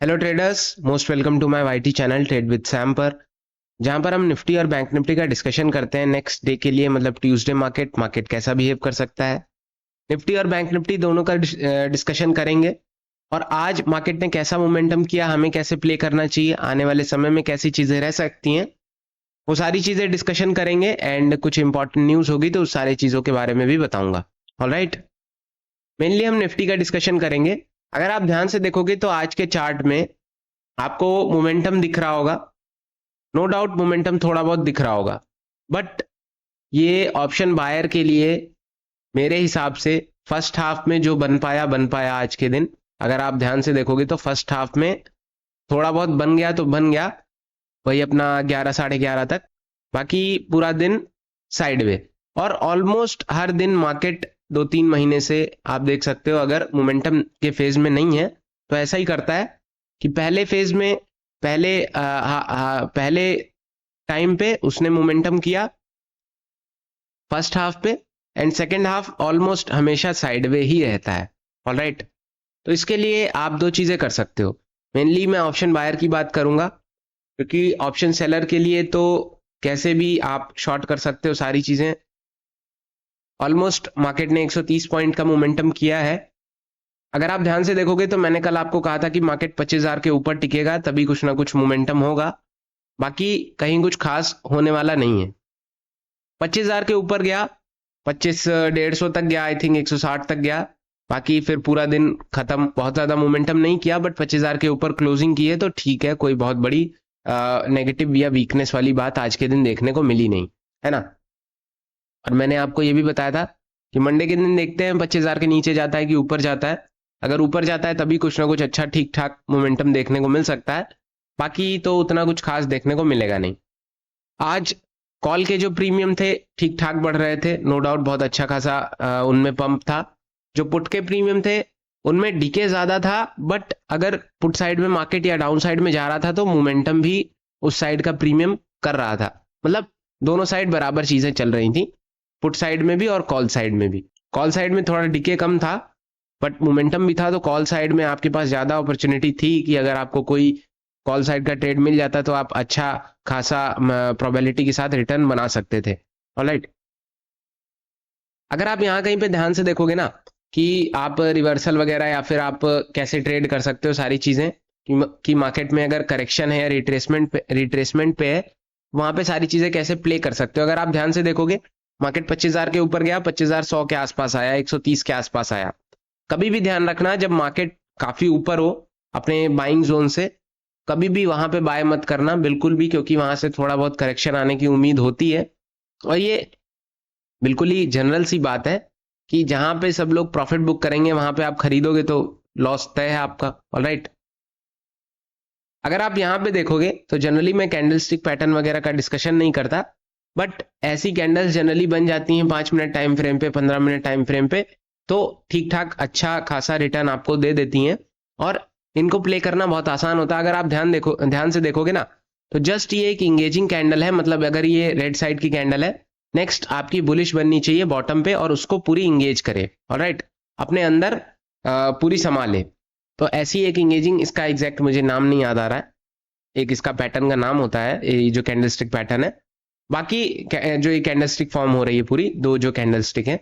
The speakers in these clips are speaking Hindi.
Hello traders, most welcome to my YT channel trade with Sam पर, जहां पर हम निफ्टी और बैंक निफ्टी का डिस्कशन करते हैं नेक्स्ट डे के लिए। मतलब ट्यूसडे मार्केट कैसा बिहेव कर सकता है। निफ्टी और बैंक निफ्टी दोनों का डिस्कशन करेंगे और आज मार्केट ने कैसा मोमेंटम किया, हमें कैसे प्ले करना चाहिए, आने वाले समय में कैसी चीजें रह सकती हैं, वो सारी चीजें डिस्कशन करेंगे। एंड कुछ इंपॉर्टेंट न्यूज होगी तो उस सारी चीजों के बारे में भी बताऊंगा। ऑलराइट, मेनली हम निफ्टी का डिस्कशन करेंगे। अगर आप ध्यान से देखोगे तो आज के चार्ट में आपको मोमेंटम दिख रहा होगा। नो डाउट मोमेंटम थोड़ा बहुत दिख रहा होगा, बट ये ऑप्शन बायर के लिए मेरे हिसाब से फर्स्ट हाफ में जो बन पाया आज के दिन, अगर आप ध्यान से देखोगे तो फर्स्ट हाफ में थोड़ा बहुत बन गया तो बन गया, वही अपना 11 साढ़े 11 तक। बाकी पूरा दिन साइडवे, और ऑलमोस्ट हर दिन मार्केट 2-3 महीने से आप देख सकते हो, अगर मोमेंटम के फेज में नहीं है तो ऐसा ही करता है कि पहले फेज में पहले टाइम पे उसने मोमेंटम किया फर्स्ट हाफ पे, एंड सेकंड हाफ ऑलमोस्ट हमेशा साइडवे ही रहता है। ऑलराइट, तो इसके लिए आप दो चीजें कर सकते हो। मेनली मैं ऑप्शन बायर की बात करूंगा, क्योंकि ऑप्शन सेलर के लिए तो कैसे भी आप शॉर्ट कर सकते हो सारी चीजें। ऑलमोस्ट मार्केट ने 130 पॉइंट का मोमेंटम किया है। अगर आप ध्यान से देखोगे तो मैंने कल आपको कहा था कि मार्केट 25,000 के ऊपर टिकेगा तभी कुछ ना कुछ मोमेंटम होगा, बाकी कहीं कुछ खास होने वाला नहीं है। 25,000 के ऊपर गया, 25,150 तक गया, आई थिंक 160 तक गया। बाकी फिर पूरा दिन खत्म, बहुत ज्यादा मोमेंटम नहीं किया, बट 25,000 के ऊपर क्लोजिंग की है तो ठीक है, कोई बहुत बड़ी नेगेटिव या वीकनेस वाली बात आज के दिन देखने को मिली नहीं, है ना। और मैंने आपको ये भी बताया था कि मंडे के दिन देखते हैं 25,000 के नीचे जाता है कि ऊपर जाता है। अगर ऊपर जाता है तभी कुछ ना कुछ अच्छा ठीक ठाक मोमेंटम देखने को मिल सकता है, बाकी तो उतना कुछ खास देखने को मिलेगा नहीं। आज कॉल के जो प्रीमियम थे ठीक ठाक बढ़ रहे थे, नो डाउट बहुत अच्छा खासा उनमें पंप था। जो पुट के प्रीमियम थे उनमें डीके ज्यादा था, बट अगर पुट साइड में मार्केट या डाउन साइड में जा रहा था तो मोमेंटम भी उस साइड का प्रीमियम कर रहा था। मतलब दोनों साइड बराबर चीजें चल रही थी, पुट साइड में भी और कॉल साइड में भी। कॉल साइड में थोड़ा डीके कम था बट मोमेंटम भी था, तो कॉल साइड में आपके पास ज्यादा अपॉर्चुनिटी थी कि अगर आपको कोई कॉल साइड का ट्रेड मिल जाता तो आप अच्छा खासा प्रोबेबिलिटी के साथ रिटर्न बना सकते थे। ऑलराइट, अगर आप यहाँ कहीं पे ध्यान से देखोगे ना कि आप रिवर्सल वगैरह या फिर आप कैसे ट्रेड कर सकते हो सारी चीजें, कि मार्केट में अगर करेक्शन है या रिट्रेसमेंट पे है, वहां पे सारी चीजें कैसे प्ले कर सकते हो। अगर आप ध्यान से देखोगे मार्केट 25,000 के ऊपर गया, 25,100 के आसपास आया, 130 के आसपास आया। कभी भी ध्यान रखना, जब मार्केट काफी ऊपर हो अपने बाइंग जोन से, कभी भी वहां पे बाय मत करना बिल्कुल भी, क्योंकि वहां से थोड़ा बहुत करेक्शन आने की उम्मीद होती है। और ये बिल्कुल ही जनरल सी बात है कि जहां पे सब लोग प्रॉफिट बुक करेंगे वहां पे आप खरीदोगे तो लॉस तय है आपका। ऑलराइट, अगर आप यहाँ पे देखोगे तो जनरली मैं कैंडलस्टिक पैटर्न वगैरह का डिस्कशन नहीं करता, बट ऐसी कैंडल्स जनरली बन जाती हैं 5 मिनट टाइम फ्रेम पे, 15 मिनट टाइम फ्रेम पे, तो ठीक ठाक अच्छा खासा रिटर्न आपको दे देती हैं और इनको प्ले करना बहुत आसान होता है। अगर आप ध्यान से देखोगे ना तो जस्ट ये एक इंगेजिंग कैंडल है, मतलब अगर ये रेड साइड की कैंडल है, नेक्स्ट आपकी बुलिश बननी चाहिए बॉटम पे और उसको पूरी इंगेज करे। ऑलराइट, अपने अंदर पूरी संभाले। तो ऐसी एक इंगेजिंग, इसका एग्जैक्ट मुझे नाम नहीं याद आ रहा है, एक इसका पैटर्न का नाम होता है, ये जो कैंडलस्टिक पैटर्न है। बाकी जो ये कैंडलस्टिक फॉर्म हो रही है पूरी, दो जो कैंडलस्टिक है,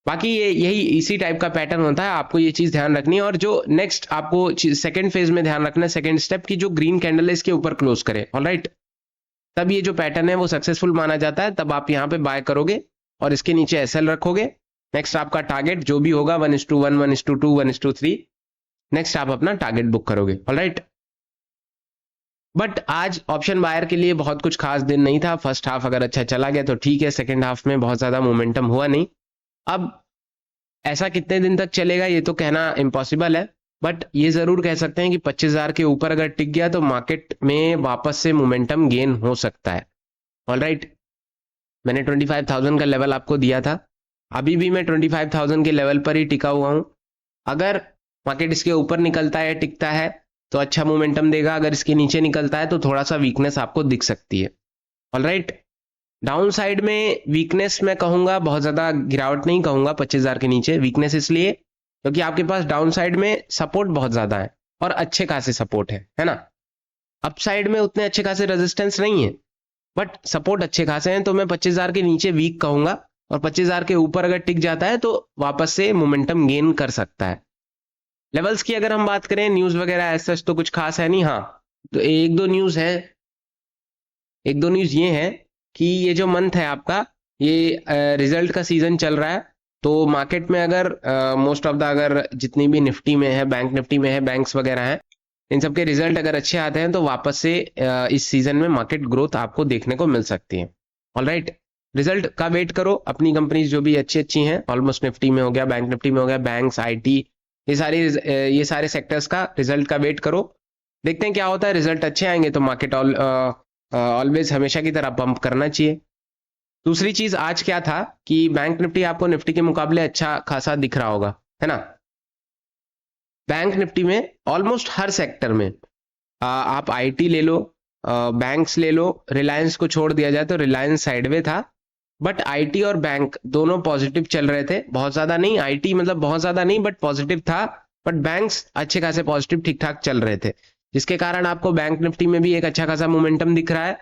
बाकी ये यही इसी टाइप का पैटर्न होता है। आपको ये चीज ध्यान रखनी है। और जो नेक्स्ट आपको सेकंड फेज में ध्यान रखना है, सेकंड स्टेप की जो ग्रीन कैंडल है इसके ऊपर क्लोज करे, ऑलराइट, तब ये जो पैटर्न है वो सक्सेसफुल माना जाता है, तब आप यहाँ पे बाय करोगे और इसके नीचे एसएल रखोगे। नेक्स्ट आपका टारगेट जो भी होगा 1:1, 1:2, 1:3, नेक्स्ट आप अपना टारगेट बुक करोगे। ऑलराइट, बट आज ऑप्शन बायर के लिए बहुत कुछ खास दिन नहीं था। फर्स्ट हाफ अगर अच्छा चला गया तो ठीक है, सेकंड हाफ में बहुत ज्यादा मोमेंटम हुआ नहीं। अब ऐसा कितने दिन तक चलेगा ये तो कहना इम्पॉसिबल है, बट ये जरूर कह सकते हैं कि 25,000 के ऊपर अगर टिक गया तो मार्केट में वापस से मोमेंटम गेन हो सकता है। ऑलराइट, मैंने 25,000 का लेवल आपको दिया था, अभी भी मैं 25,000 के लेवल पर ही टिका हुआ हूं। अगर मार्केट इसके ऊपर निकलता है, टिकता है, तो अच्छा मोमेंटम देगा। अगर इसके नीचे निकलता है तो थोड़ा सा वीकनेस आपको दिख सकती है। ऑलराइट, डाउन साइड में वीकनेस मैं कहूंगा, बहुत ज्यादा गिरावट नहीं कहूंगा 25,000 के नीचे। वीकनेस इसलिए क्योंकि आपके पास डाउन साइड में सपोर्ट बहुत ज्यादा है। और अच्छे खासे सपोर्ट है ना। अपसाइड में उतने अच्छे खासे रेजिस्टेंस नहीं है, बट सपोर्ट अच्छे खासे हैं, तो मैं 25,000 के नीचे वीक कहूंगा, और 25,000 के ऊपर अगर टिक जाता है तो वापस से मोमेंटम गेन कर सकता है। लेवल्स की अगर हम बात करें, न्यूज वगैरह ऐसा तो कुछ खास है नहीं। हाँ, तो एक दो न्यूज ये है कि ये जो मंथ है आपका, ये रिजल्ट का सीजन चल रहा है, तो मार्केट में अगर मोस्ट ऑफ द अगर जितनी भी निफ्टी में है, बैंक निफ्टी में है, बैंक्स वगैरह हैं, इन सब के रिजल्ट अगर अच्छे आते हैं तो वापस से इस सीजन में मार्केट ग्रोथ आपको देखने को मिल सकती है। ऑलराइट, रिजल्ट का वेट करो। अपनी कंपनीज जो भी अच्छी अच्छी हैं, ऑलमोस्ट निफ्टी में हो गया, बैंक निफ्टी में हो गया, बैंक्स, आईटी, ये सारे सेक्टर्स का रिजल्ट का वेट करो। देखते हैं क्या होता है। रिजल्ट अच्छे आएंगे तो मार्केट ऑलवेज हमेशा की तरह पंप करना चाहिए। दूसरी चीज आज क्या था कि बैंक निफ्टी आपको निफ्टी के मुकाबले अच्छा खासा दिख रहा होगा, है ना। बैंक निफ्टी में ऑलमोस्ट हर सेक्टर में आप आईटी ले लो, बैंक्स ले लो, रिलायंस को छोड़ दिया जाए तो रिलायंस साइडवे था, बट आईटी और बैंक दोनों पॉजिटिव चल रहे थे। बहुत ज्यादा नहीं, आईटी मतलब बहुत ज्यादा नहीं, बट पॉजिटिव था। बट बैंक्स अच्छे खासे पॉजिटिव ठीक ठाक चल रहे थे, जिसके कारण आपको बैंक निफ्टी में भी एक अच्छा खासा मोमेंटम दिख रहा है,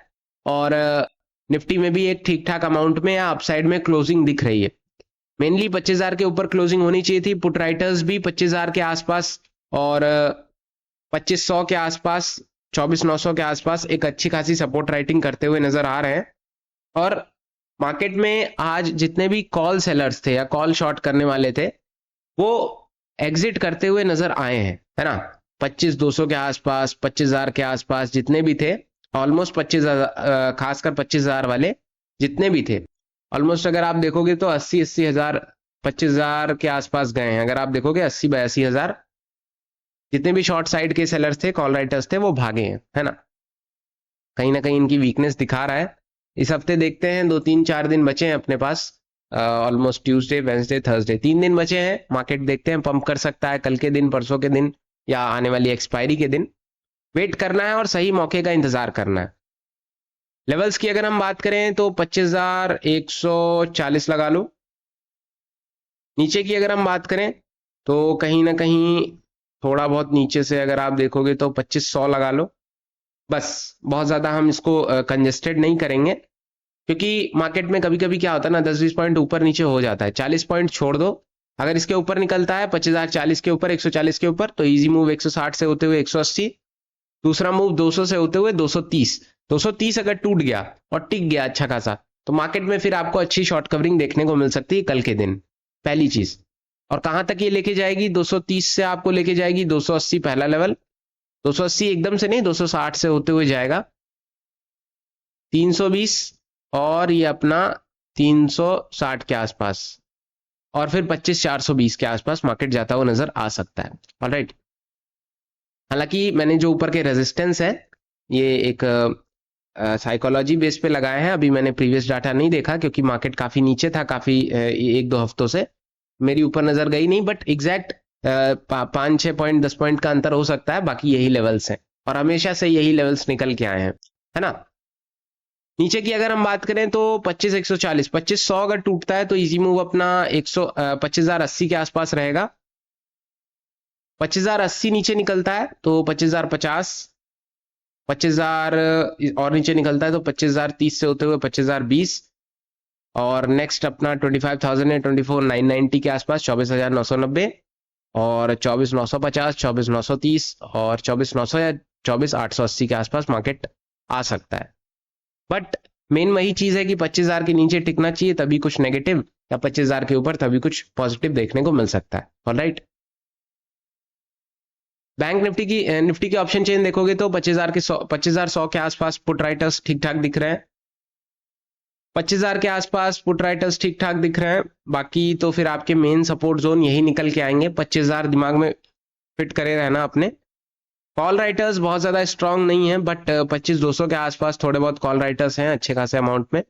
और निफ्टी में भी एक ठीक ठाक अमाउंट में या अपसाइड में क्लोजिंग दिख रही है। मेनली 25,000 के ऊपर क्लोजिंग होनी चाहिए थी। पुट राइटर्स भी 25,000 के आसपास और 2500 के आसपास, 24,900 के आसपास एक अच्छी खासी सपोर्ट राइटिंग करते हुए नजर आ रहे हैं। और मार्केट में आज जितने भी कॉल सेलर्स थे या कॉल शॉर्ट करने वाले थे, वो एग्जिट करते हुए नजर आए हैं, है ना। 25,200 के आसपास, 25,000 के आसपास जितने भी थे, ऑलमोस्ट 25,000, खासकर 25,000 वाले जितने भी थे, ऑलमोस्ट अगर आप देखोगे तो 80 हजार 25,000 के आसपास गए हैं। अगर आप देखोगे 80-82 हजार जितने भी शॉर्ट साइड के सेलर्स थे, कॉल राइटर्स थे, वो भागे हैं, है ना। कहीं ना कहीं इनकी वीकनेस दिखा रहा है। इस हफ्ते देखते हैं, 2-3-4 दिन बचे हैं अपने पास, ऑलमोस्ट ट्यूसडे, वेंसडे, थर्सडे, 3 दिन बचे हैं। मार्केट देखते हैं पंप कर सकता है कल के दिन, परसों के दिन, या आने वाली एक्सपायरी के दिन। वेट करना है और सही मौके का इंतजार करना है। लेवल्स की अगर हम बात करें तो 25,140 लगा लो। नीचे की अगर हम बात करें तो कहीं ना कहीं थोड़ा बहुत नीचे से अगर आप देखोगे तो 2500 लगा लो। बस, बहुत ज्यादा हम इसको कंजेस्टेड नहीं करेंगे, क्योंकि मार्केट में कभी कभी क्या होता है ना, 10-20 पॉइंट ऊपर नीचे हो जाता है। 40 पॉइंट छोड़ दो, अगर इसके ऊपर निकलता है 25,040 के ऊपर, 140 के ऊपर, तो इजी मूव 160 से होते हुए 180, दूसरा मूव 200 से होते हुए 230। 230 अगर टूट गया और टिक गया अच्छा खासा, तो मार्केट में फिर आपको अच्छी शॉर्ट कवरिंग देखने को मिल सकती है कल के दिन, पहली चीज। और कहां तक ये लेके जाएगी? 230 से आपको लेके जाएगी 280 पहला लेवल। 280 एकदम से नहीं, 260 से होते हुए जाएगा 320, और ये अपना 360 के आसपास, और फिर 25,420 के आसपास मार्केट जाता हुआ नजर आ सकता है। ऑलराइट, हालांकि मैंने जो ऊपर के रेजिस्टेंस है ये एक साइकोलॉजी बेस पे लगाए हैं। अभी मैंने प्रीवियस डाटा नहीं देखा, क्योंकि मार्केट काफी नीचे था, काफी 1-2 हफ्तों से मेरी ऊपर नजर गई नहीं, बट एग्जैक्ट 5-6 पॉइंट 10 पॉइंट का अंतर हो सकता है। बाकी यही लेवल्स हैं और हमेशा से यही लेवल्स निकल के आए हैं, है ना। नीचे की अगर हम बात करें तो 25,140, 2500 अगर टूटता है तो इजी मूव अपना 25,080 के आसपास रहेगा। 25,080 नीचे निकलता है तो 25,050, 25,000 और नीचे निकलता है तो 25,030 से होते हुए 25,020, और नेक्स्ट अपना 25,000 है 24,990 के आसपास, 24,990, और 24,950, 24,930 और 24,900 या 24,880 के आसपास मार्केट आ सकता है। बट मेन वही चीज है कि 25,000 के नीचे टिकना चाहिए, तभी कुछ नेगेटिव, या 25,000 के ऊपर तभी कुछ पॉजिटिव देखने को मिल सकता है। ऑलराइट, बैंक निफ्टी की ऑप्शन चेन देखोगे तो 25,100 के आसपास पुट राइटर्स ठीक ठाक दिख रहे हैं। 25,000 के आसपास पुट राइटर्स ठीक ठाक दिख रहे हैं। बाकी तो फिर आपके मेन सपोर्ट जोन यही निकल के आएंगे। 25,000 दिमाग में फिट करे रहना अपने। कॉल राइटर्स बहुत ज्यादा स्ट्रांग नहीं है, बट 25,200 के आसपास थोड़े बहुत कॉल राइटर्स हैं अच्छे खासे अमाउंट में।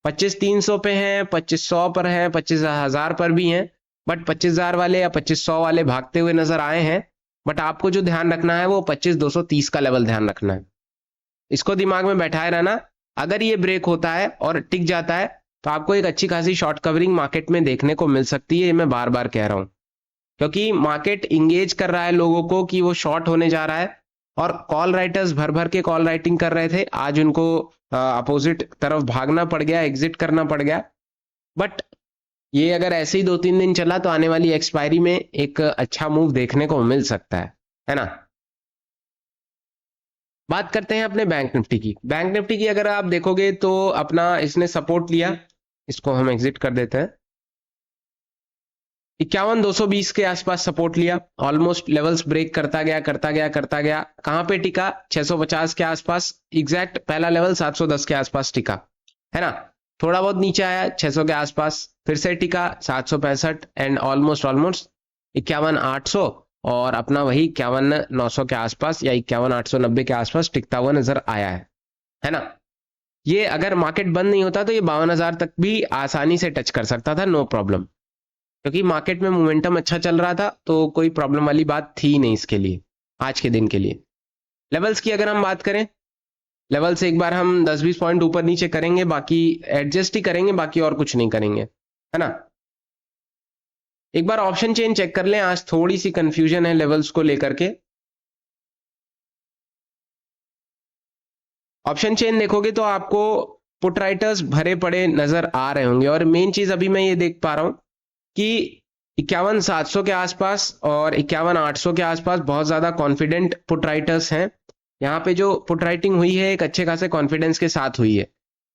25,300 पे हैं, 2500 पर हैं, 25,000 पर भी हैं, बट 25,000 वाले या 2500 वाले भागते हुए नजर आए हैं। बट आपको जो ध्यान रखना है वो 25,230 का लेवल ध्यान रखना है, इसको दिमाग में बैठाए रहना। अगर ये ब्रेक होता है और टिक जाता है तो आपको एक अच्छी खासी शॉर्ट कवरिंग मार्केट में देखने को मिल सकती है। ये मैं बार बार कह रहा हूं, क्योंकि मार्केट इंगेज कर रहा है लोगों को कि वो शॉर्ट होने जा रहा है, और कॉल राइटर्स भर भर के कॉल राइटिंग कर रहे थे। आज उनको अपोजिट तरफ भागना पड़ गया, एग्जिट करना पड़ गया। बट ये अगर ऐसे ही 2-3 दिन चला तो आने वाली एक्सपायरी में एक अच्छा मूव देखने को मिल सकता है ना। बात करते हैं अपने बैंक निफ्टी की। बैंक निफ्टी की अगर आप देखोगे तो अपना इसने सपोर्ट लिया, इसको हम एग्जिट कर देते हैं। 51,220 के आसपास सपोर्ट लिया, ऑलमोस्ट लेवल्स ब्रेक करता गया करता गया करता गया। कहां पे टिका? 650 के आसपास, एग्जैक्ट पहला लेवल 710 के आसपास टिका, है ना। थोड़ा बहुत नीचे आया 600 के आसपास, फिर से टिका 765 एंड ऑलमोस्ट 51,800, और अपना वही 51,900 के आसपास या 51,890 के आसपास टिकता हुआ नजर आया है ना। ये अगर मार्केट बंद नहीं होता तो ये 52,000 तक भी आसानी से टच कर सकता था, नो प्रॉब्लम, क्योंकि मार्केट में मोमेंटम अच्छा चल रहा था, तो कोई प्रॉब्लम वाली बात थी नहीं इसके लिए, आज के दिन के लिए। लेवल्स की अगर हम बात करें, लेवल से एक बार हम 10-20 पॉइंट ऊपर नीचे करेंगे, बाकी एडजस्ट ही करेंगे, बाकी और कुछ नहीं करेंगे, है ना। एक बार ऑप्शन चेन चेक कर लें, आज थोड़ी सी कंफ्यूजन है लेवल्स को लेकर के। ऑप्शन चेन देखोगे तो आपको पुट राइटर्स भरे पड़े नजर आ रहे होंगे, और मेन चीज अभी मैं ये देख पा रहा हूं कि 51,700 के आसपास और 51,800 के आसपास बहुत ज्यादा कॉन्फिडेंट पुट राइटर्स हैं। यहाँ पे जो पुट राइटिंग हुई है एक अच्छे खासे कॉन्फिडेंस के साथ हुई है।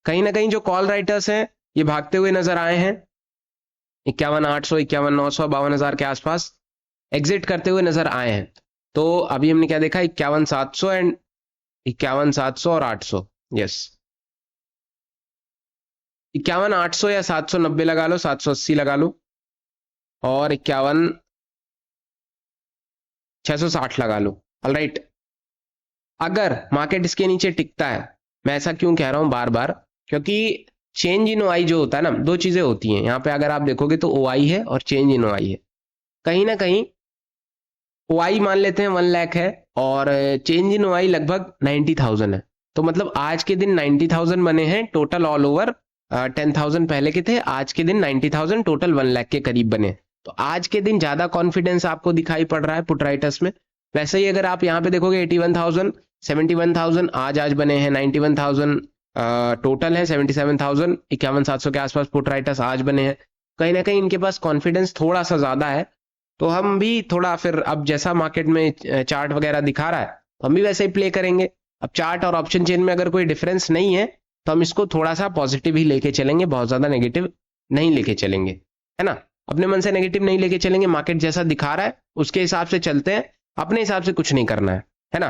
कहीं ना कहीं जो कॉल राइटर्स हैं ये भागते हुए नजर आए हैं, 51,800, 51,900, 52,000 के आसपास एग्जिट करते हुए नजर आए हैं। तो अभी हमने क्या देखा, 51,700 एंड 51,700 और 800, यस 51,800 या 790 लगा लो, 780 लगा लो, और 51,660 लगा लो। ऑलराइट, अगर मार्केट इसके नीचे टिकता है, मैं ऐसा क्यों कह रहा हूं बार बार, क्योंकि चेंज इन ओआई जो होता है ना, दो चीजें होती हैं यहाँ पे। अगर आप देखोगे तो ओआई है और चेंज इन ओआई है। कहीं ना कहीं ओआई मान लेते हैं 1 लाख है और चेंज इन ओआई लगभग 90,000 है, तो मतलब आज के दिन 90,000 बने हैं टोटल, ऑल ओवर 10,000 पहले के थे, आज के दिन 90,000 टोटल 1 लाख के करीब बने। तो आज के दिन ज्यादा कॉन्फिडेंस आपको दिखाई पड़ रहा है पुट राइटर्स में। वैसे ही अगर आप यहाँ पे देखोगे 81,000, 71,000 आज बने हैं, 91,000 टोटल है, 77,000, 51,700 के आसपास पुट राइटर्स आज बने हैं। कहीं ना कहीं इनके पास कॉन्फिडेंस थोड़ा सा ज्यादा है, तो हम भी थोड़ा फिर अब जैसा मार्केट में चार्ट वगैरह दिखा रहा है तो हम भी वैसे ही प्ले करेंगे। अब चार्ट और ऑप्शन चेन में अगर कोई डिफरेंस नहीं है तो हम इसको थोड़ा सा पॉजिटिव ही लेके चलेंगे, बहुत ज्यादा नेगेटिव नहीं लेके चलेंगे, है ना। अपने मन से नेगेटिव नहीं लेके चलेंगे, मार्केट जैसा दिखा रहा है उसके हिसाब से चलते हैं, अपने हिसाब से कुछ नहीं करना है ना।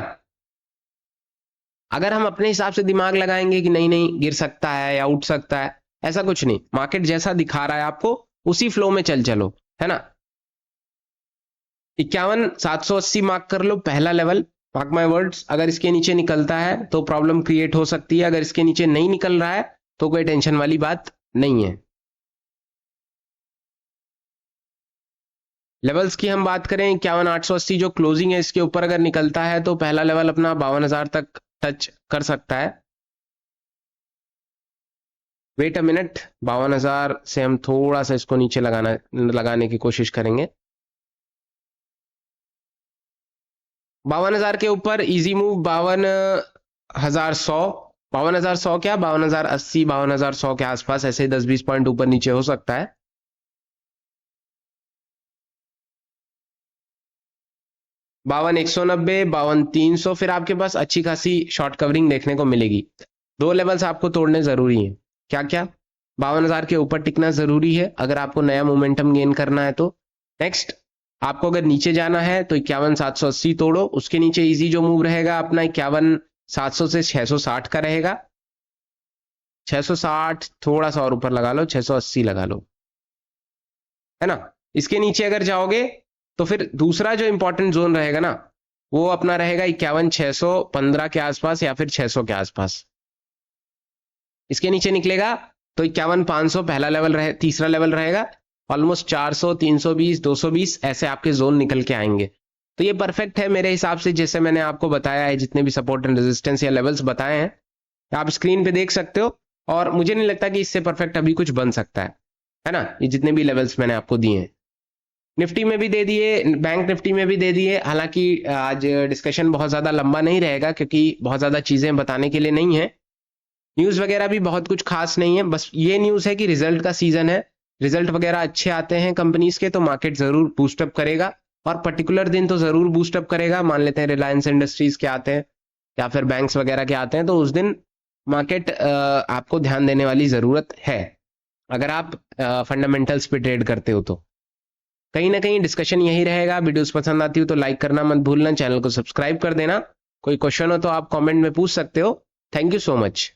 अगर हम अपने हिसाब से दिमाग लगाएंगे कि नहीं नहीं गिर सकता है या उठ सकता है, ऐसा कुछ नहीं, मार्केट जैसा दिखा रहा है आपको उसी फ्लो में चलो, है ना। 51,780 मार्क कर लो पहला लेवल, मार्क माय वर्ड्स। अगर इसके नीचे निकलता है तो प्रॉब्लम क्रिएट हो सकती है, अगर इसके नीचे नहीं निकल रहा है तो कोई टेंशन वाली बात नहीं है। लेवल्स की हम बात करें, 51,880 जो क्लोजिंग है इसके ऊपर अगर निकलता है तो पहला लेवल अपना 52,000 तक टच कर सकता है। वेट अ मिनट, 52,000 से हम थोड़ा सा इसको नीचे लगाने की कोशिश करेंगे। 52,000 के ऊपर इजी मूव 52,100, 52,100 क्या 52,080, 52,100 के आसपास ऐसे 10-20 पॉइंट ऊपर नीचे हो सकता है। 52,190, 52,300, फिर आपके पास अच्छी खासी शॉर्ट कवरिंग देखने को मिलेगी। दो लेवल्स आपको तोड़ने जरूरी हैं, क्या क्या, 52,000 के ऊपर टिकना जरूरी है अगर आपको नया मोमेंटम गेन करना है तो। नेक्स्ट, आपको अगर नीचे जाना है तो 51,780 तोड़ो, उसके नीचे इजी जो मूव रहेगा अपना 51,700 से 660 का रहेगा। 660 थोड़ा सा और ऊपर लगा लो, 680 लगा लो, है ना। इसके नीचे अगर जाओगे तो फिर दूसरा जो इंपॉर्टेंट जोन रहेगा ना वो अपना रहेगा 51,615 के आसपास या फिर 600 के आसपास। इसके नीचे निकलेगा तो 51,500 पहला लेवल रहे, तीसरा लेवल रहेगा, ऑलमोस्ट 400, 320, 220 ऐसे आपके जोन निकल के आएंगे। तो ये परफेक्ट है मेरे हिसाब से, जैसे मैंने आपको बताया है, जितने भी सपोर्ट एंड रेजिस्टेंस या लेवल्स बताए हैं आप स्क्रीन पे देख सकते हो, और मुझे नहीं लगता कि इससे परफेक्ट अभी कुछ बन सकता है ना, ये जितने भी लेवल्स मैंने आपको दिए हैं। निफ्टी में भी दे दिए, बैंक निफ्टी में भी दे दिए। हालांकि आज डिस्कशन बहुत ज्यादा लंबा नहीं रहेगा क्योंकि बहुत ज्यादा चीजें बताने के लिए नहीं है, न्यूज वगैरह भी बहुत कुछ खास नहीं है। बस ये न्यूज है कि रिजल्ट का सीजन है, रिजल्ट वगैरह अच्छे आते हैं कंपनीज के तो मार्केट जरूर बूस्टअप करेगा, और पर्टिकुलर दिन तो जरूर बूस्टअप करेगा। मान लेते हैं रिलायंस इंडस्ट्रीज के आते हैं या फिर बैंक्स वगैरह के आते हैं, तो उस दिन मार्केट आपको ध्यान देने वाली जरूरत है अगर आप फंडामेंटल्स पे ट्रेड करते हो। तो कहीं ना कहीं डिस्कशन यही रहेगा। वीडियोस पसंद आती हो तो लाइक करना मत भूलना, चैनल को सब्सक्राइब कर देना। कोई क्वेश्चन हो तो आप कमेंट में पूछ सकते हो। Thank you so much.